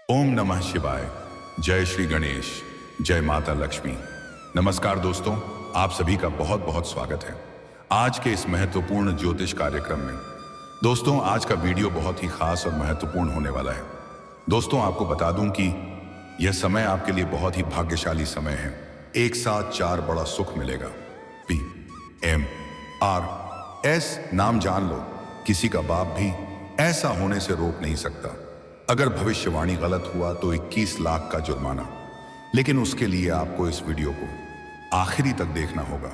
ओम नमः शिवाय। जय श्री गणेश। जय माता लक्ष्मी। नमस्कार दोस्तों, आप सभी का बहुत बहुत स्वागत है आज के इस महत्वपूर्ण ज्योतिष कार्यक्रम में। दोस्तों, आज का वीडियो बहुत ही खास और महत्वपूर्ण होने वाला है। दोस्तों, आपको बता दूं कि यह समय आपके लिए बहुत ही भाग्यशाली समय है। एक साथ 4 बड़ा सुख मिलेगा। PMRS नाम जान लो, किसी का बाप भी ऐसा होने से रोक नहीं सकता। अगर भविष्यवाणी गलत हुआ तो 21 लाख का जुर्माना। लेकिन उसके लिए आपको इस वीडियो को आखिरी तक देखना होगा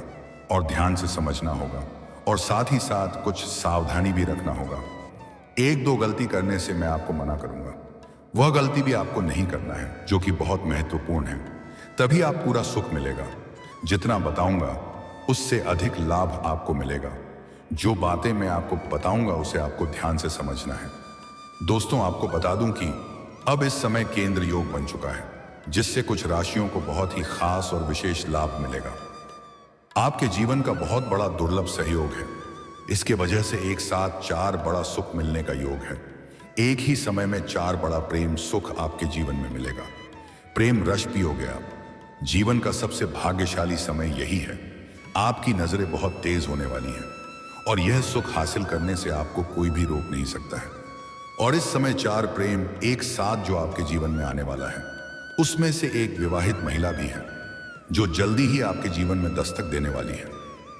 और ध्यान से समझना होगा, और साथ ही साथ कुछ सावधानी भी रखना होगा। 1-2 गलती करने से मैं आपको मना करूंगा। वह गलती भी आपको नहीं करना है, जो कि बहुत महत्वपूर्ण है। तभी आप पूरा सुख मिलेगा। जितना बताऊंगा उससे अधिक लाभ आपको मिलेगा। जो बातें मैं आपको बताऊंगा उसे आपको ध्यान से समझना है। दोस्तों, आपको बता दूं कि अब इस समय केंद्र योग बन चुका है, जिससे कुछ राशियों को बहुत ही खास और विशेष लाभ मिलेगा। आपके जीवन का बहुत बड़ा दुर्लभ सहयोग है। इसके वजह से एक साथ 4 बड़ा सुख मिलने का योग है। एक ही समय में 4 बड़ा प्रेम सुख आपके जीवन में मिलेगा। प्रेम रस पियोगे आप। जीवन का सबसे भाग्यशाली समय यही है। आपकी नजरें बहुत तेज होने वाली हैं और यह सुख हासिल करने से आपको कोई भी रोक नहीं सकता है। और इस समय 4 प्रेम एक साथ जो आपके जीवन में आने वाला है, उसमें से एक विवाहित महिला भी है, जो जल्दी ही आपके जीवन में दस्तक देने वाली है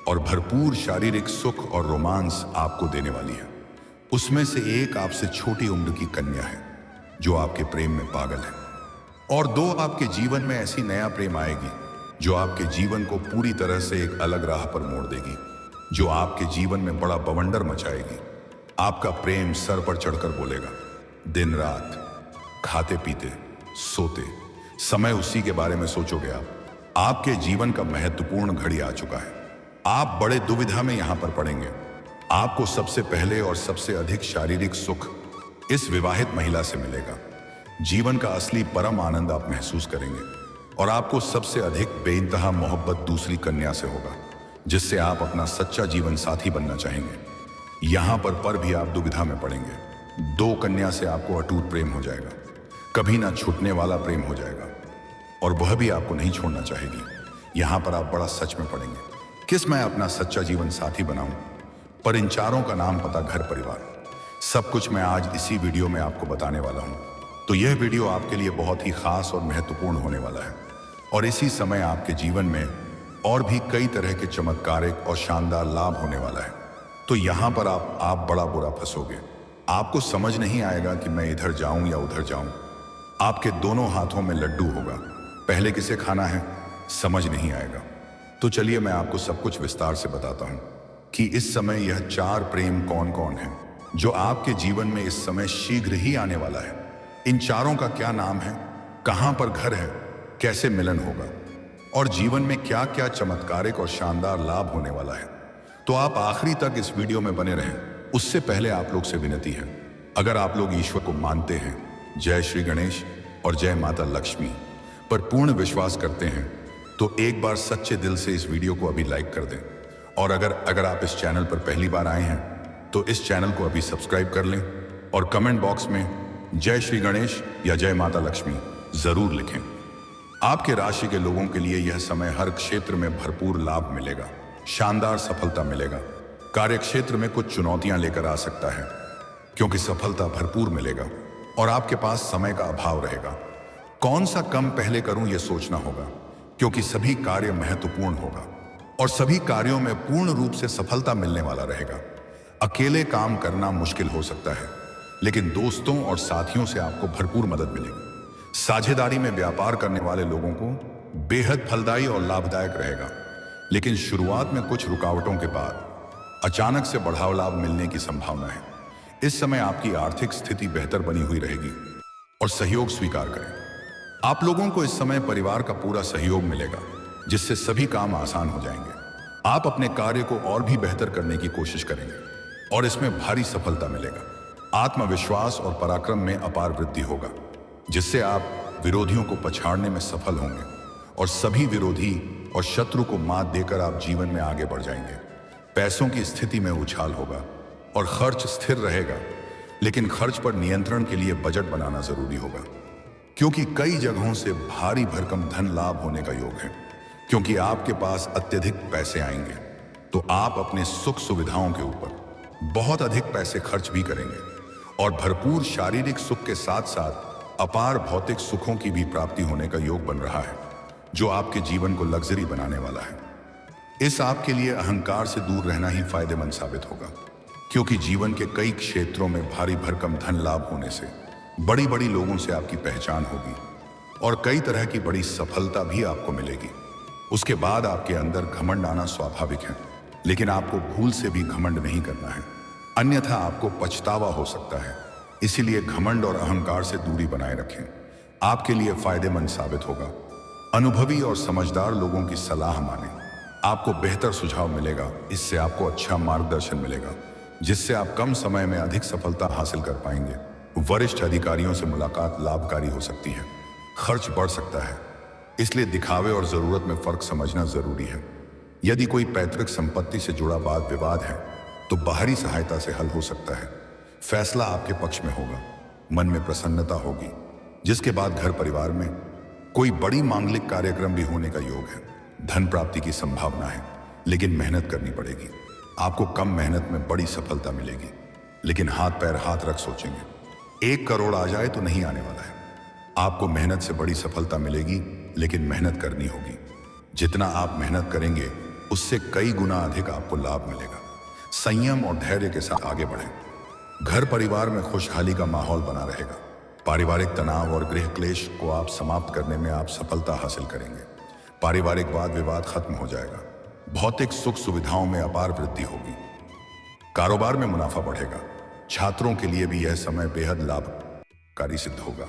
और भरपूर शारीरिक सुख और रोमांस आपको देने वाली है। उसमें से एक आपसे छोटी उम्र की कन्या है, जो आपके प्रेम में पागल है। और 2 आपके जीवन में ऐसी नया प्रेम आएगी, जो आपके जीवन को पूरी तरह से एक अलग राह पर मोड़ देगी, जो आपके जीवन में बड़ा बवंडर मचाएगी। आपका प्रेम सर पर चढ़कर बोलेगा। दिन रात खाते पीते सोते समय उसी के बारे में सोचोगे आप। आपके जीवन का महत्वपूर्ण घड़ी आ चुका है। आप बड़े दुविधा में यहां पर पड़ेंगे। आपको सबसे पहले और सबसे अधिक शारीरिक सुख इस विवाहित महिला से मिलेगा। जीवन का असली परम आनंद आप महसूस करेंगे और आपको सबसे अधिक बेइंतहा मोहब्बत दूसरी कन्या से होगा, जिससे आप अपना सच्चा जीवन साथी बनना चाहेंगे। यहां पर भी आप दुविधा में पड़ेंगे। 2 कन्या से आपको अटूट प्रेम हो जाएगा, कभी ना छूटने वाला प्रेम हो जाएगा, और वह भी आपको नहीं छोड़ना चाहेगी। यहां पर आप बड़ा सच में पड़ेंगे, किस मैं अपना सच्चा जीवन साथी बनाऊं। पर इन चारों का नाम, पता, घर, परिवार, सब कुछ मैं आज इसी वीडियो में आपको बताने वाला हूं। तो यह वीडियो आपके लिए बहुत ही खास और महत्वपूर्ण होने वाला है। और इसी समय आपके जीवन में और भी कई तरह के चमत्कारिक और शानदार लाभ होने वाला है। तो यहां पर आप बड़ा बुरा फंसोगे। आपको समझ नहीं आएगा कि मैं इधर जाऊं या उधर जाऊं। आपके दोनों हाथों में लड्डू होगा, पहले किसे खाना है समझ नहीं आएगा। तो चलिए मैं आपको सब कुछ विस्तार से बताता हूं कि इस समय यह 4 प्रेम कौन कौन है, जो आपके जीवन में इस समय शीघ्र ही आने वाला है। इन चारों का क्या नाम है, कहां पर घर है, कैसे मिलन होगा, और जीवन में क्या क्या चमत्कारिक और शानदार लाभ होने वाला है। तो आप आखिरी तक इस वीडियो में बने रहें। उससे पहले आप लोग से विनती है, अगर आप लोग ईश्वर को मानते हैं, जय श्री गणेश और जय माता लक्ष्मी पर पूर्ण विश्वास करते हैं, तो एक बार सच्चे दिल से इस वीडियो को अभी लाइक कर दें। और अगर आप इस चैनल पर पहली बार आए हैं, तो इस चैनल को अभी सब्सक्राइब कर लें और कमेंट बॉक्स में जय श्री गणेश या जय माता लक्ष्मी जरूर लिखें। आपके राशि के लोगों के लिए यह समय हर क्षेत्र में भरपूर लाभ मिलेगा, शानदार सफलता मिलेगा। कार्य क्षेत्र में कुछ चुनौतियां लेकर आ सकता है, क्योंकि सफलता भरपूर मिलेगा और आपके पास समय का अभाव रहेगा। कौन सा काम पहले करूं यह सोचना होगा, क्योंकि सभी कार्य महत्वपूर्ण होगा और सभी कार्यों में पूर्ण रूप से सफलता मिलने वाला रहेगा। अकेले काम करना मुश्किल हो सकता है, लेकिन दोस्तों और साथियों से आपको भरपूर मदद मिलेगी। साझेदारी में व्यापार करने वाले लोगों को बेहद फलदायी और लाभदायक रहेगा, लेकिन शुरुआत में कुछ रुकावटों के बाद अचानक से बढ़ाव लाभ मिलने की संभावना है। इस समय आपकी आर्थिक स्थिति बेहतर बनी हुई रहेगी और सहयोग स्वीकार करें। आप लोगों को इस समय परिवार का पूरा सहयोग मिलेगा, जिससे सभी काम आसान हो जाएंगे। आप अपने कार्य को और भी बेहतर करने की कोशिश करेंगे और इसमें भारी सफलता मिलेगा। आत्मविश्वास और पराक्रम में अपार वृद्धि होगा, जिससे आप विरोधियों को पछाड़ने में सफल होंगे और सभी विरोधी और शत्रु को मात देकर आप जीवन में आगे बढ़ जाएंगे। पैसों की स्थिति में उछाल होगा और खर्च स्थिर रहेगा, लेकिन खर्च पर नियंत्रण के लिए बजट बनाना जरूरी होगा। क्योंकि कई जगहों से भारी भरकम धन लाभ होने का योग है। क्योंकि आपके पास अत्यधिक पैसे आएंगे तो आप अपने सुख सुविधाओं के ऊपर बहुत अधिक पैसे खर्च भी करेंगे और भरपूर शारीरिक सुख के साथ साथ अपार भौतिक सुखों की भी प्राप्ति होने का योग बन रहा है, जो आपके जीवन को लग्जरी बनाने वाला है। इस आपके लिए अहंकार से दूर रहना ही फायदेमंद साबित होगा, क्योंकि जीवन के कई क्षेत्रों में भारी भरकम धन लाभ होने से बड़ी बड़ी लोगों से आपकी पहचान होगी और कई तरह की बड़ी सफलता भी आपको मिलेगी। उसके बाद आपके अंदर घमंड आना स्वाभाविक है, लेकिन आपको भूल से भी घमंड नहीं करना है, अन्यथा आपको पछतावा हो सकता है। इसीलिए घमंड और अहंकार से दूरी बनाए रखें, आपके लिए फायदेमंद साबित होगा। अनुभवी और समझदार लोगों की सलाह मानें, आपको बेहतर सुझाव मिलेगा। इससे आपको अच्छा मार्गदर्शन मिलेगा, जिससे आप कम समय में अधिक सफलता हासिल कर पाएंगे। वरिष्ठ अधिकारियों से मुलाकात लाभकारी हो सकती है। खर्च बढ़ सकता है, इसलिए दिखावे और जरूरत में फर्क समझना जरूरी है। यदि कोई पैतृक संपत्ति से जुड़ा वाद विवाद है तो बाहरी सहायता से हल हो सकता है। फैसला आपके पक्ष में होगा, मन में प्रसन्नता होगी, जिसके बाद घर परिवार में कोई बड़ी मांगलिक कार्यक्रम भी होने का योग है। धन प्राप्ति की संभावना है, लेकिन मेहनत करनी पड़ेगी। आपको कम मेहनत में बड़ी सफलता मिलेगी, लेकिन हाथ पैर हाथ रख सोचेंगे। 1 करोड़ आ जाए तो नहीं आने वाला है। आपको मेहनत से बड़ी सफलता मिलेगी, लेकिन मेहनत करनी होगी। जितना आप मेहनत करेंगे उससे कई गुना अधिक आपको लाभ मिलेगा। संयम और धैर्य के साथ आगे बढ़ें। घर परिवार में खुशहाली का माहौल बना रहेगा। पारिवारिक तनाव और गृह क्लेश को आप समाप्त करने में आप सफलता हासिल करेंगे। पारिवारिक वाद विवाद खत्म हो जाएगा। भौतिक सुख सुविधाओं में अपार वृद्धि होगी। कारोबार में मुनाफा बढ़ेगा। छात्रों के लिए भी यह समय बेहद लाभकारी सिद्ध होगा।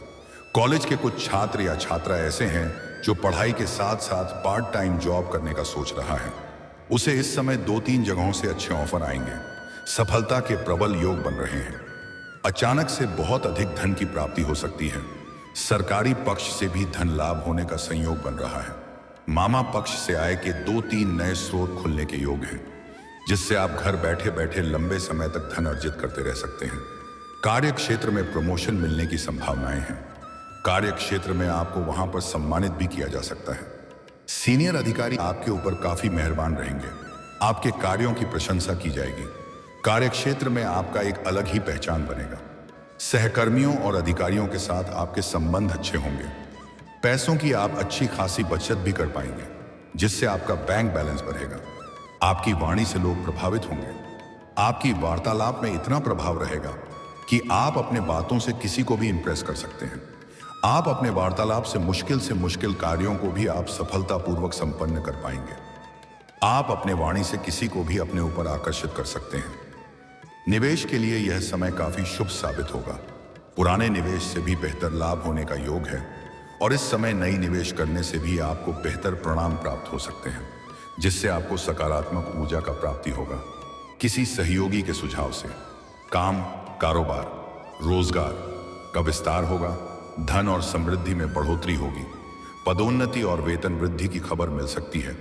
कॉलेज के कुछ छात्र या छात्रा ऐसे हैं जो पढ़ाई के साथ साथ पार्ट टाइम जॉब करने का सोच रहा है। उसे इस समय 2-3 जगहों से अच्छे ऑफर आएंगे। सफलता के प्रबल योग बन रहे हैं। अचानक से बहुत अधिक धन की प्राप्ति हो सकती है। सरकारी पक्ष से भी धन लाभ होने का संयोग बन रहा है। मामा पक्ष से आय के 2-3 नए स्रोत खुलने के योग हैं, जिससे आप घर बैठे बैठे लंबे समय तक धन अर्जित करते रह सकते हैं। कार्य क्षेत्र में प्रमोशन मिलने की संभावनाएं हैं। कार्य क्षेत्र में आपको वहां पर सम्मानित भी किया जा सकता है। सीनियर अधिकारी आपके ऊपर काफी मेहरबान रहेंगे। आपके कार्यों की प्रशंसा की जाएगी। कार्य क्षेत्र में आपका एक अलग ही पहचान बनेगा। सहकर्मियों और अधिकारियों के साथ आपके संबंध अच्छे होंगे। पैसों की आप अच्छी खासी बचत भी कर पाएंगे, जिससे आपका बैंक बैलेंस बढ़ेगा। आपकी वाणी से लोग प्रभावित होंगे। आपकी वार्तालाप में इतना प्रभाव रहेगा कि आप अपने बातों से किसी को भी इंप्रेस कर सकते हैं। आप अपने वार्तालाप से मुश्किल कार्यों को भी आप सफलतापूर्वक संपन्न कर पाएंगे। आप अपने वाणी से किसी को भी अपने ऊपर आकर्षित कर सकते हैं। निवेश के लिए यह समय काफी शुभ साबित होगा। पुराने निवेश से भी बेहतर लाभ होने का योग है और इस समय नई निवेश करने से भी आपको बेहतर परिणाम प्राप्त हो सकते हैं, जिससे आपको सकारात्मक ऊर्जा का प्राप्ति होगा। किसी सहयोगी के सुझाव से काम, कारोबार, रोजगार का विस्तार होगा। धन और समृद्धि में बढ़ोतरी होगी। पदोन्नति और वेतन वृद्धि की खबर मिल सकती है।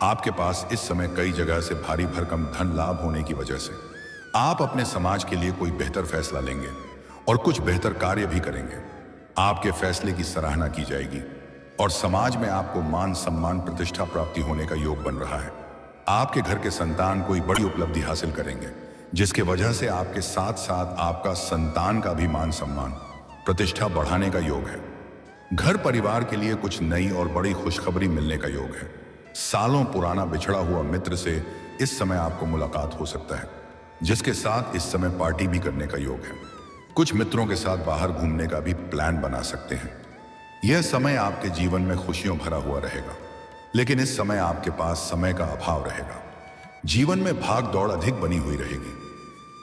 आपके पास इस समय कई जगह से भारी भरकम धन लाभ होने की वजह से आप अपने समाज के लिए कोई बेहतर फैसला लेंगे और कुछ बेहतर कार्य भी करेंगे। आपके फैसले की सराहना की जाएगी और समाज में आपको मान सम्मान प्रतिष्ठा प्राप्ति होने का योग बन रहा है। आपके घर के संतान कोई बड़ी उपलब्धि हासिल करेंगे, जिसके वजह से आपके साथ साथ आपका संतान का भी मान सम्मान प्रतिष्ठा बढ़ाने का योग है। घर परिवार के लिए कुछ नई और बड़ी खुशखबरी मिलने का योग है। सालों पुराना बिछड़ा हुआ मित्र से इस समय आपको मुलाकात हो सकता है, जिसके साथ इस समय पार्टी भी करने का योग है। कुछ मित्रों के साथ बाहर घूमने का भी प्लान बना सकते हैं। यह समय आपके जीवन में खुशियों भरा हुआ रहेगा, लेकिन इस समय आपके पास समय का अभाव रहेगा। जीवन में भाग दौड़ अधिक बनी हुई रहेगी।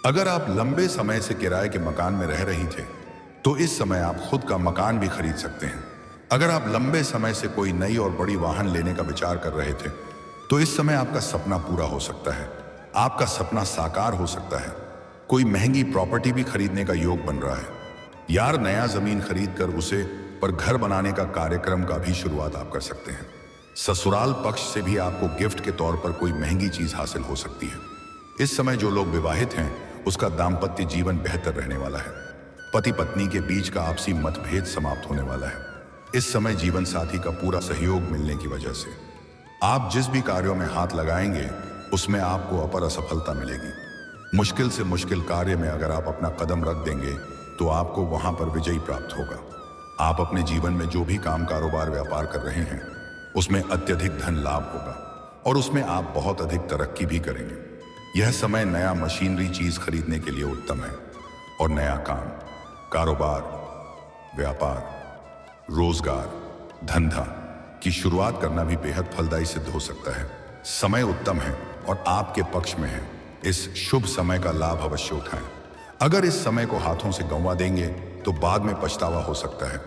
अगर आप लंबे समय से किराए के मकान में रह रही थे तो इस समय आप खुद का मकान भी खरीद सकते हैं। अगर आप लंबे समय से कोई नई और बड़ी वाहन लेने का विचार कर रहे थे तो इस समय आपका सपना पूरा हो सकता है। आपका सपना साकार हो सकता है। कोई महंगी प्रॉपर्टी भी खरीदने का योग बन रहा है। यार, नया जमीन खरीद कर उसे पर घर बनाने का कार्यक्रम का भी शुरुआत आप कर सकते हैं। ससुराल पक्ष से भी आपको गिफ्ट के तौर पर कोई महंगी चीज हासिल हो सकती है। इस समय जो लोग विवाहित हैं उसका दाम्पत्य जीवन बेहतर रहने वाला है। पति पत्नी के बीच का आपसी मतभेद समाप्त होने वाला है। इस समय जीवन साथी का पूरा सहयोग मिलने की वजह से आप जिस भी कार्यों में हाथ लगाएंगे उसमें आपको अपर असफलता मिलेगी। मुश्किल से मुश्किल कार्य में अगर आप अपना कदम रख देंगे तो आपको वहां पर विजयी प्राप्त होगा। आप अपने जीवन में जो भी काम, कारोबार, व्यापार कर रहे हैं उसमें अत्यधिक धन लाभ होगा और उसमें आप बहुत अधिक तरक्की भी करेंगे। यह समय नया मशीनरी चीज खरीदने के लिए उत्तम है और नया काम, कारोबार, व्यापार, रोजगार, धंधा की शुरुआत करना भी बेहद फलदायी सिद्ध हो सकता है। समय उत्तम है और आपके पक्ष में है। इस शुभ समय का लाभ अवश्य उठाएं। अगर इस समय को हाथों से गंवा देंगे तो बाद में पछतावा हो सकता है।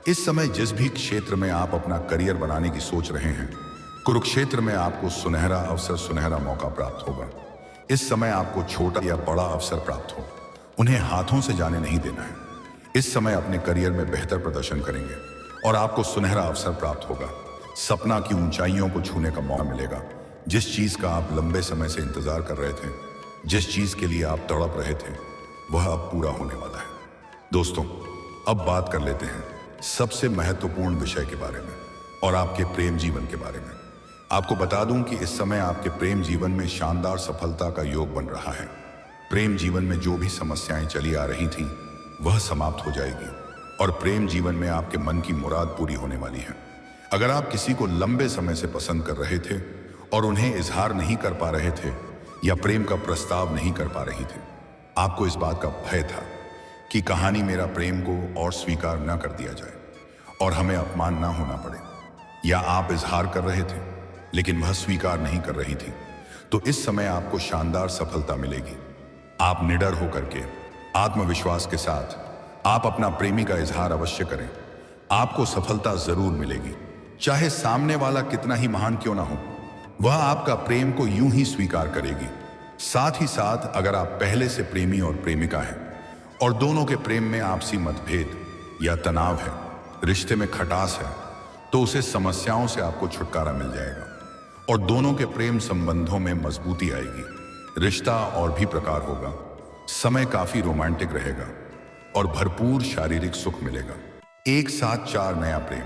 इस समय जिस भी क्षेत्र में आप अपना करियर बनाने की सोच रहे हैं, कुरुक्षेत्र में आपको सुनहरा अवसर, सुनहरा मौका प्राप्त होगा। इस समय आपको छोटा या बड़ा अवसर प्राप्त हो, उन्हें हाथों से जाने नहीं देना है। इस समय अपने करियर में बेहतर प्रदर्शन करेंगे और आपको सुनहरा अवसर प्राप्त होगा। सपना की ऊंचाइयों को छूने का मौका मिलेगा। जिस चीज का आप लंबे समय से इंतजार कर रहे थे, जिस चीज के लिए आप तड़प रहे थे, वह अब पूरा होने वाला है। दोस्तों, अब बात कर लेते हैं सबसे महत्वपूर्ण विषय के बारे में और आपके प्रेम जीवन के बारे में। आपको बता दूं कि इस समय आपके प्रेम जीवन में शानदार सफलता का योग बन रहा है। प्रेम जीवन में जो भी समस्याएं चली आ रही थीं, वह समाप्त हो जाएगी और प्रेम जीवन में आपके मन की मुराद पूरी होने वाली है। अगर आप किसी को लंबे समय से पसंद कर रहे थे और उन्हें इजहार नहीं कर पा रहे थे या प्रेम का प्रस्ताव नहीं कर पा रही थे, आपको इस बात का भय था कि कहानी मेरा प्रेम को और स्वीकार न कर दिया जाए और हमें अपमान ना होना पड़े, या आप इजहार कर रहे थे लेकिन वह स्वीकार नहीं कर रही थी, तो इस समय आपको शानदार सफलता मिलेगी। आप निडर होकर के, आत्मविश्वास के साथ आप अपना प्रेमी का इजहार अवश्य करें। आपको सफलता जरूर मिलेगी। चाहे सामने वाला कितना ही महान क्यों ना हो, वह आपका प्रेम को यूं ही स्वीकार करेगी। साथ ही साथ अगर आप पहले से प्रेमी और प्रेमिका हैं और दोनों के प्रेम में आपसी मतभेद या तनाव है, रिश्ते में खटास है, तो उसे समस्याओं से आपको छुटकारा मिल जाएगा और दोनों के प्रेम संबंधों में मजबूती आएगी। रिश्ता और भी प्रकार होगा। समय काफी रोमांटिक रहेगा और भरपूर शारीरिक सुख मिलेगा। एक साथ 4 नया प्रेम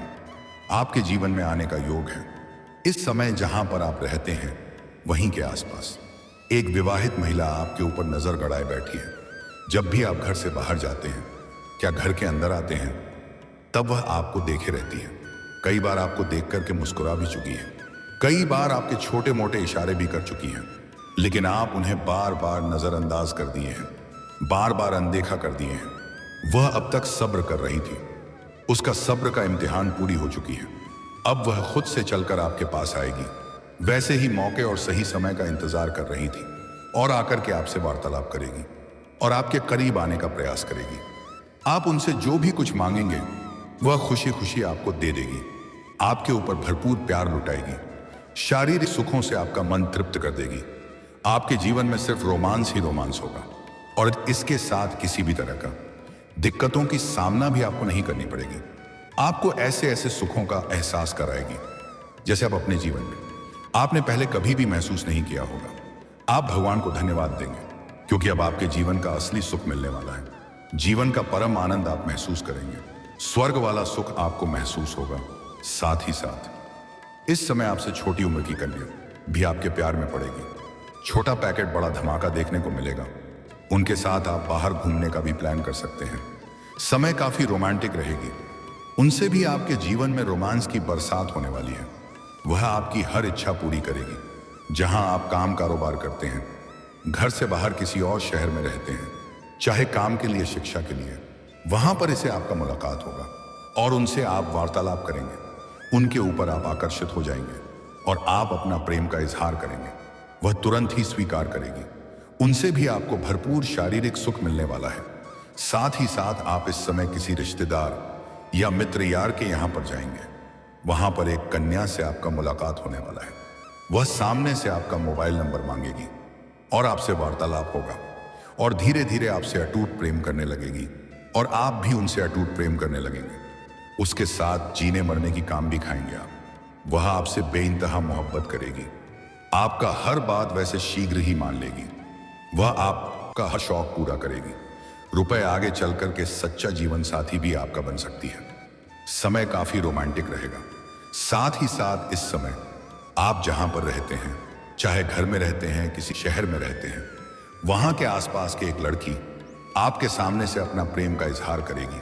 आपके जीवन में आने का योग है। इस समय जहां पर आप रहते हैं वहीं के आसपास एक विवाहित महिला आपके ऊपर नजर गड़ाए बैठी है। जब भी आप घर से बाहर जाते हैं, क्या घर के अंदर आते हैं, तब वह आपको देखे रहती है। कई बार आपको देख करके मुस्कुरा भी चुकी है, कई बार आपके छोटे मोटे इशारे भी कर चुकी हैं, लेकिन आप उन्हें बार बार नजरअंदाज कर दिए हैं, बार बार अनदेखा कर दिए हैं। वह अब तक सब्र कर रही थी, उसका सब्र का इम्तिहान पूरी हो चुकी है। अब वह खुद से चलकर आपके पास आएगी। वैसे ही मौके और सही समय का इंतजार कर रही थी और आकर के आपसे वार्तालाप करेगी और आपके करीब आने का प्रयास करेगी। आप उनसे जो भी कुछ मांगेंगे वह खुशी खुशी आपको दे देगी। आपके ऊपर भरपूर प्यार लुटाएगी, शारीरिक सुखों से आपका मन तृप्त कर देगी। आपके जीवन में सिर्फ रोमांस ही रोमांस होगा और इसके साथ किसी भी तरह का दिक्कतों की सामना भी आपको नहीं करनी पड़ेगी। आपको ऐसे ऐसे सुखों का एहसास कराएगी जैसे आप अपने जीवन में आपने पहले कभी भी महसूस नहीं किया होगा। आप भगवान को धन्यवाद देंगे क्योंकि अब आपके जीवन का असली सुख मिलने वाला है। जीवन का परम आनंद आप महसूस करेंगे। स्वर्ग वाला सुख आपको महसूस होगा। साथ ही साथ इस समय आपसे छोटी उम्र की कन्या भी आपके प्यार में पड़ेगी। छोटा पैकेट बड़ा धमाका देखने को मिलेगा। उनके साथ आप बाहर घूमने का भी प्लान कर सकते हैं। समय काफी रोमांटिक रहेगी। उनसे भी आपके जीवन में रोमांस की बरसात होने वाली है। वह आपकी हर इच्छा पूरी करेगी। जहां आप काम कारोबार करते हैं, घर से बाहर किसी और शहर में रहते हैं, चाहे काम के लिए, शिक्षा के लिए, वहां पर इसे आपका मुलाकात होगा और उनसे आप वार्तालाप करेंगे। उनके ऊपर आप आकर्षित हो जाएंगे और आप अपना प्रेम का इजहार करेंगे। वह तुरंत ही स्वीकार करेगी। उनसे भी आपको भरपूर शारीरिक सुख मिलने वाला है। साथ ही साथ आप इस समय किसी रिश्तेदार या मित्र यार के यहां पर जाएंगे। वहां पर एक कन्या से आपका मुलाकात होने वाला है। वह सामने से आपका मोबाइल नंबर मांगेगी और आपसे वार्तालाप होगा और धीरे धीरे आपसे अटूट प्रेम करने लगेगी और आप भी उनसे अटूट प्रेम करने लगेंगे। उसके साथ जीने मरने की काम भी खाएंगे आप। वह आपसे बेइंतहा मोहब्बत करेगी। आपका हर बात वैसे शीघ्र ही मान लेगी। वह आपका हर शौक पूरा करेगी। रुपए आगे चलकर के सच्चा जीवन साथी भी आपका बन सकती है। समय काफी रोमांटिक रहेगा। साथ ही साथ इस समय आप जहां पर रहते हैं, चाहे घर में रहते हैं, किसी शहर में रहते हैं, वहां के आसपास के एक लड़की आपके सामने से अपना प्रेम का इजहार करेगी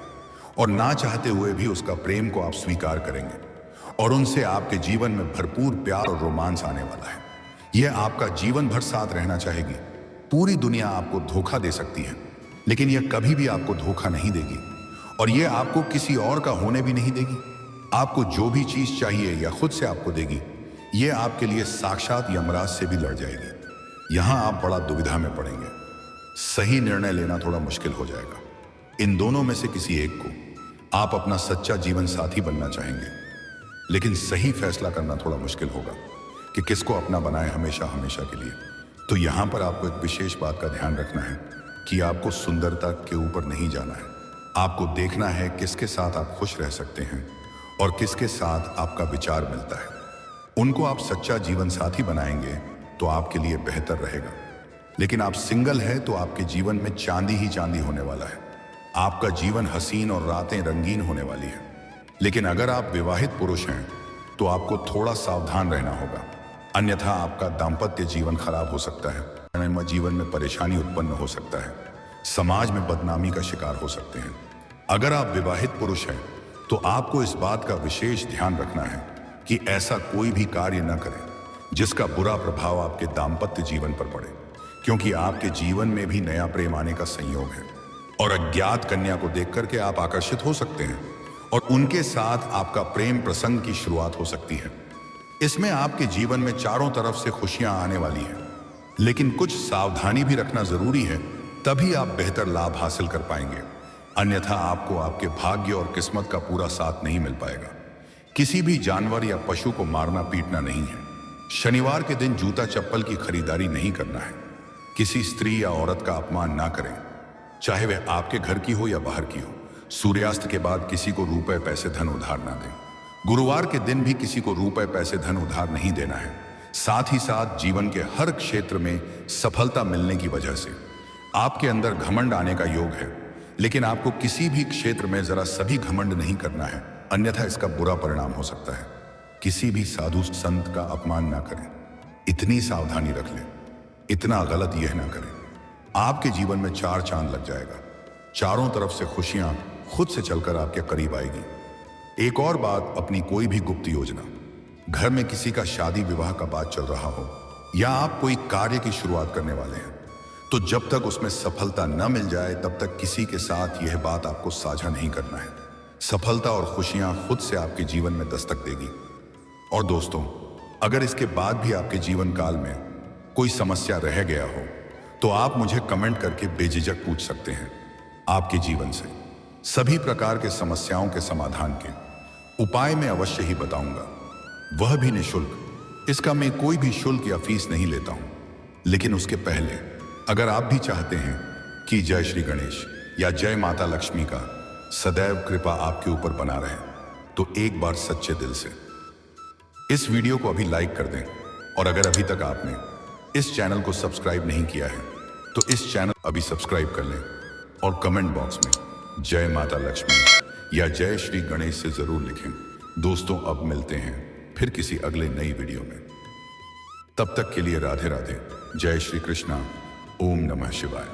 और ना चाहते हुए भी उसका प्रेम को आप स्वीकार करेंगे और उनसे आपके जीवन में भरपूर प्यार और रोमांस आने वाला है। यह आपका जीवन भर साथ रहना चाहेगी। पूरी दुनिया आपको धोखा दे सकती है, लेकिन यह कभी भी आपको धोखा नहीं देगी और यह आपको किसी और का होने भी नहीं देगी। आपको जो भी चीज चाहिए या खुद से आपको देगी, यह आपके लिए साक्षात यमराज से भी लड़ जाएगी। यहां आप बड़ा दुविधा में पड़ेंगे। सही निर्णय लेना थोड़ा मुश्किल हो जाएगा। इन दोनों में से किसी एक को आप अपना सच्चा जीवन साथी बनना चाहेंगे, लेकिन सही फैसला करना थोड़ा मुश्किल होगा कि किसको अपना बनाए हमेशा हमेशा के लिए। तो यहां पर आपको एक विशेष बात का ध्यान रखना है कि आपको सुंदरता के ऊपर नहीं जाना है। आपको देखना है किसके साथ आप खुश रह सकते हैं और किसके साथ आपका विचार मिलता है। उनको आप सच्चा जीवन साथी बनाएंगे तो आपके लिए बेहतर रहेगा। लेकिन आप सिंगल हैं तो आपके जीवन में चांदी ही चांदी होने वाला है। आपका जीवन हसीन और रातें रंगीन होने वाली है। लेकिन अगर आप विवाहित पुरुष हैं तो आपको थोड़ा सावधान रहना होगा, अन्यथा आपका दाम्पत्य जीवन खराब हो सकता है, जीवन में परेशानी उत्पन्न हो सकता है, समाज में बदनामी का शिकार हो सकते हैं। अगर आप विवाहित पुरुष हैं तो आपको इस बात का विशेष ध्यान रखना है कि ऐसा कोई भी कार्य न करें जिसका बुरा प्रभाव आपके दाम्पत्य जीवन पर पड़े, क्योंकि आपके जीवन में भी नया प्रेम आने का संयोग है और अज्ञात कन्या को देख करके आप आकर्षित हो सकते हैं और उनके साथ आपका प्रेम प्रसंग की शुरुआत हो सकती है। इसमें आपके जीवन में चारों तरफ से खुशियां आने वाली हैं, लेकिन कुछ सावधानी भी रखना जरूरी है, तभी आप बेहतर लाभ हासिल कर पाएंगे। अन्यथा आपको आपके भाग्य और किस्मत का पूरा साथ नहीं मिल पाएगा। किसी भी जानवर या पशु को मारना पीटना नहीं है। शनिवार के दिन जूता चप्पल की खरीदारी नहीं करना है। किसी स्त्री या औरत का अपमान ना करें, चाहे वह आपके घर की हो या बाहर की हो। सूर्यास्त के बाद किसी को रुपए पैसे धन उधार ना दें। गुरुवार के दिन भी किसी को रुपए पैसे धन उधार नहीं देना है। साथ ही साथ जीवन के हर क्षेत्र में सफलता मिलने की वजह से आपके अंदर घमंड आने का योग है, लेकिन आपको किसी भी क्षेत्र में जरा सभी घमंड नहीं करना है, अन्यथा इसका बुरा परिणाम हो सकता है। किसी भी साधु संत का अपमान ना करें, इतनी सावधानी रख लें। इतना गलत यह ना करें, आपके जीवन में चार चांद लग जाएगा। चारों तरफ से खुशियां खुद से चलकर आपके करीब आएगी। एक और बात, अपनी कोई भी गुप्त योजना, घर में किसी का शादी विवाह का बात चल रहा हो या आप कोई कार्य की शुरुआत करने वाले हैं, तो जब तक उसमें सफलता न मिल जाए तब तक किसी के साथ यह बात आपको साझा नहीं करना है। सफलता और खुशियां खुद से आपके जीवन में दस्तक देगी। और दोस्तों, अगर इसके बाद भी आपके जीवन काल में कोई समस्या रह गया हो तो आप मुझे कमेंट करके बेझिझक पूछ सकते हैं। आपके जीवन से सभी प्रकार के समस्याओं के समाधान के उपाय मैं अवश्य ही बताऊंगा, वह भी निःशुल्क। इसका मैं कोई भी शुल्क या फीस नहीं लेता हूं। लेकिन उसके पहले अगर आप भी चाहते हैं कि जय श्री गणेश या जय माता लक्ष्मी का सदैव कृपा आपके ऊपर बना रहे, तो एक बार सच्चे दिल से इस वीडियो को अभी लाइक कर दें। और अगर अभी तक आपने इस चैनल को सब्सक्राइब नहीं किया है तो इस चैनल अभी सब्सक्राइब कर लें और कमेंट बॉक्स में जय माता लक्ष्मी या जय श्री गणेश से जरूर लिखें। दोस्तों, अब मिलते हैं फिर किसी अगले नई वीडियो में। तब तक के लिए राधे राधे, जय श्री कृष्णा, ओम नमः शिवाय।